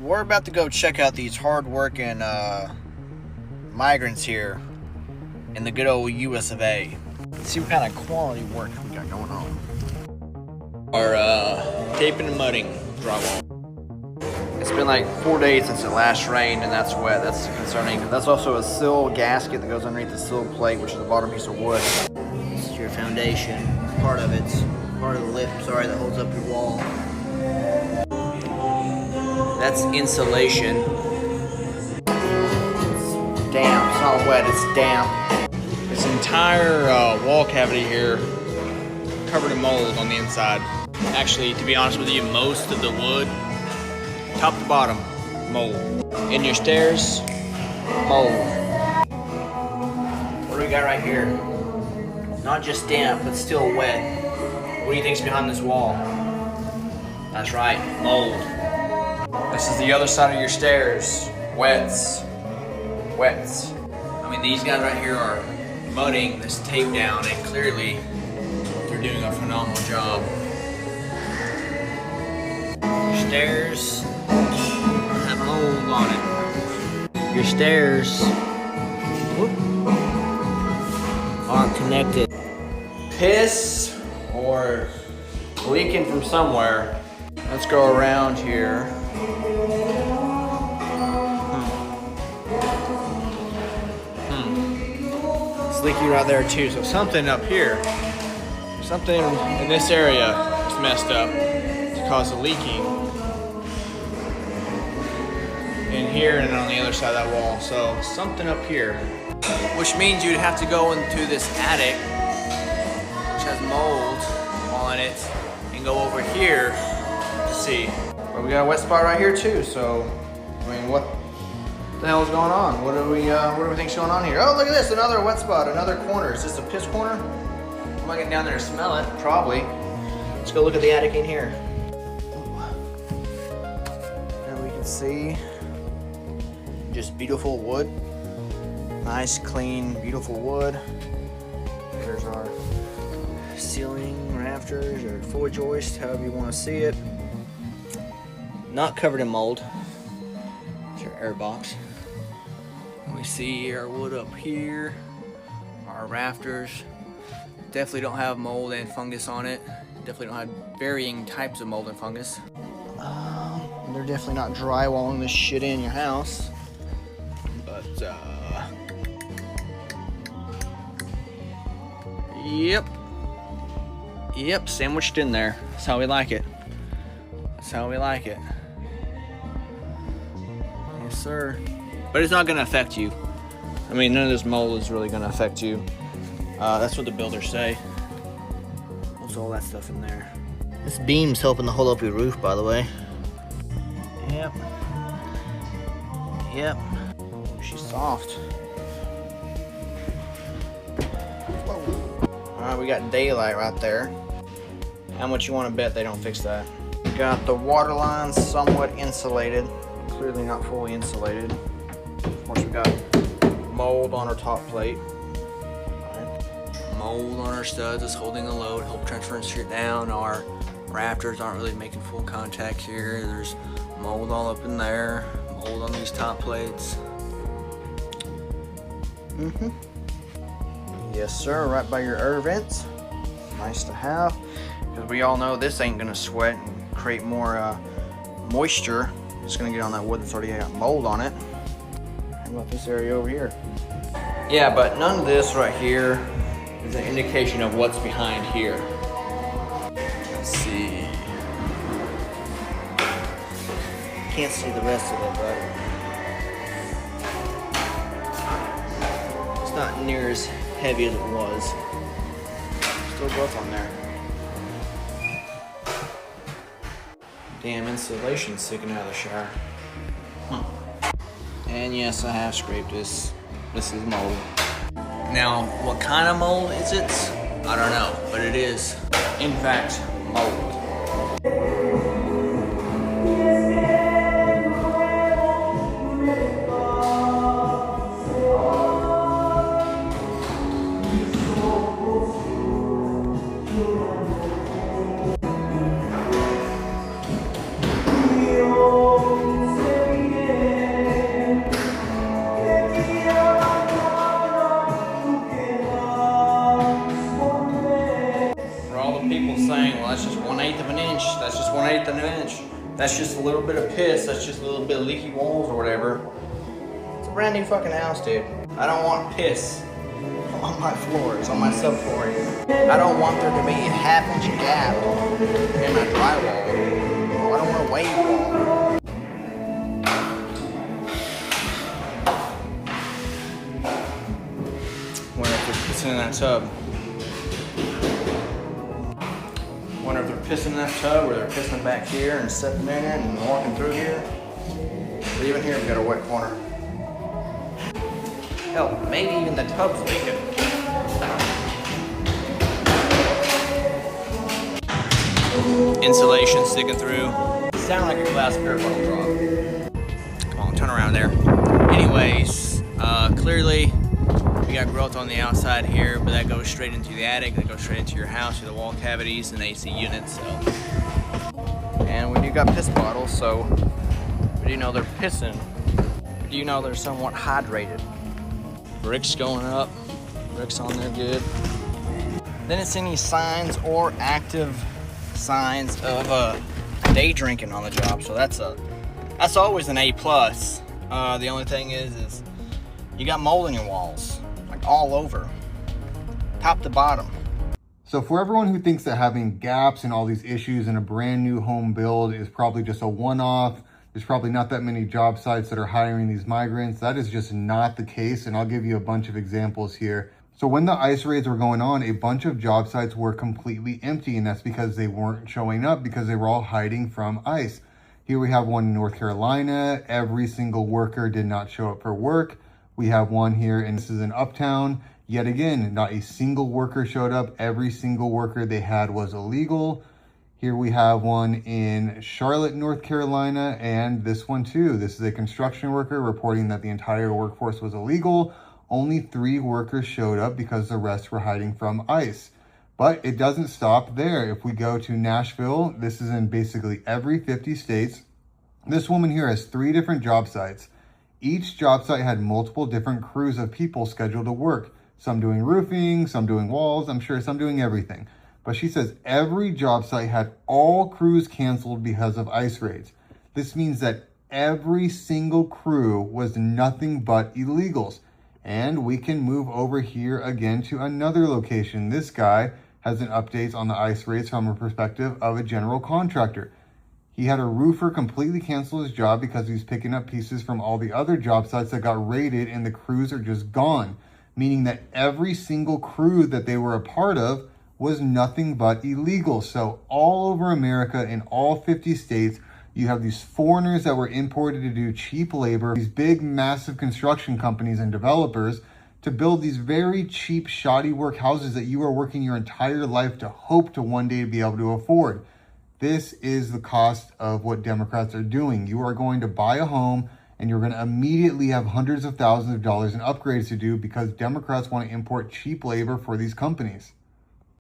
We're about to go check out these hard-working migrants here in the good old US of A. See what kind of quality work we got going on. Our taping and mudding drywall. It's been like 4 days since it last rained, and that's wet. That's concerning. That's also a sill gasket that goes underneath the sill plate, which is the bottom piece of wood. This is your foundation. Part of it's part of the lip, sorry, that holds up your wall. That's insulation. It's damp. It's not wet, it's damp. This entire wall cavity here covered in mold on the inside. Actually, to be honest with you, most of the wood, top to bottom, mold. In your stairs, mold. What do we got right here? Not just damp, but still wet. What do you think's behind this wall? That's right, mold. This is the other side of your stairs. Wets. Wets. I mean, these guys right here are mudding this tape down, and clearly they're doing a phenomenal job. Your stairs have mold on it. Your stairs aren't connected. Piss or leaking from somewhere. Let's go around here. It's leaking right there too, so something up here, something in this area is messed up to cause the leaking. In here and on the other side of that wall, so something up here. Which means you'd have to go into this attic, which has mold on it, and go over here to see. But we got a wet spot right here too, so I mean, what the hell is going on? What do we think's going on here? Oh, look at this, another wet spot, another corner. Is this a piss corner? I'm gonna get down there and smell it, probably. Let's go look at the attic in here. And we can see just beautiful wood. Nice, clean, beautiful wood. There's our ceiling rafters or floor joist, however you want to see it. Not covered in mold. It's your air box. And we see our wood up here. Our rafters definitely don't have mold and fungus on it. Definitely don't have varying types of mold and fungus. They're definitely not drywalling this shit in your house. But Yep, sandwiched in there. That's how we like it. That's how we like it. Yes, sir. But it's not gonna affect you. I mean, none of this mold is really gonna affect you. That's what the builders say. What's all that stuff in there? This beam's helping to hold up your roof, by the way. Yep. Yep. She's soft. Alright, we got daylight right there. How much you want to bet they don't fix that? We got the water lines somewhat insulated. Clearly not fully insulated. Of course, we got mold on our top plate. Right. Mold on our studs is holding the load, help transferring shit down. Our rafters aren't really making full contact here. There's mold all up in there. Mold on these top plates. Yes, sir, right by your air vents. Nice to have, because we all know this ain't gonna sweat and create more moisture. It's gonna get on that wood that's already got mold on it. How about this area over here? Yeah, but none of this right here is an indication of what's behind here. Let's see. Can't see the rest of it, but it's not near as heavy as it was. Still both on there. Damn insulation sticking out of the shower. And yes, I have scraped this. This is mold. Now, what kind of mold is it? I don't know, but it is, in fact, mold. just a little bit of piss. That's just a little bit of leaky walls or whatever. It's a brand new fucking house, dude. I don't want piss on my floors, on my subflooring. I don't want there to be a half-inch gap in my drywall. I don't want a wave wall. Wonder if they're pissing in that tub. Wonder if they're pissing in that tub or they're pissing back here and stepping in it and walking through here. But even here we got a wet corner. Hell, maybe even the tub's leaking. Insulation sticking through. Sound like a glass beer bottle drop. Come on, turn around there. Anyways, clearly we got growth on the outside here, but that goes straight into the attic, that goes straight into your house, through the wall cavities and AC units. So, and we do got piss bottles, so we do know they're pissing. We do know they're somewhat hydrated. Bricks going up, bricks on there good. Didn't see any signs or active signs of day drinking on the job, so that's always an A+. The only thing is you got mold in your walls, like all over, top to bottom. So for everyone who thinks that having gaps and all these issues in a brand new home build is probably just a one-off, there's probably not that many job sites that are hiring these migrants, that is just not the case, and I'll give you a bunch of examples here. So when the ICE raids were going on, a bunch of job sites were completely empty, and that's because they weren't showing up because they were all hiding from ICE. Here we have one in North Carolina. Every single worker did not show up for work. We have one here, and this is in Uptown. Yet again, not a single worker showed up. Every single worker they had was illegal. Here we have one in Charlotte, North Carolina, and this one too. This is a construction worker reporting that the entire workforce was illegal. Only 3 workers showed up because the rest were hiding from ICE. But it doesn't stop there. If we go to Nashville, this is in basically every 50 states. This woman here has 3 different job sites. Each job site had multiple different crews of people scheduled to work. Some doing roofing, some doing walls, I'm sure some doing everything. But she says every job site had all crews canceled because of ICE raids. This means that every single crew was nothing but illegals. And we can move over here again to another location. This guy has an update on the ICE raids from a perspective of a general contractor. He had a roofer completely cancel his job because he was picking up pieces from all the other job sites that got raided and the crews are just gone. Meaning that every single crew that they were a part of was nothing but illegal. So all over America, in all 50 states, you have these foreigners that were imported to do cheap labor, these big, massive construction companies and developers to build these very cheap, shoddy work houses that you are working your entire life to hope to one day be able to afford. This is the cost of what Democrats are doing. You are going to buy a home and you're going to immediately have hundreds of thousands of dollars in upgrades to do because Democrats want to import cheap labor for these companies.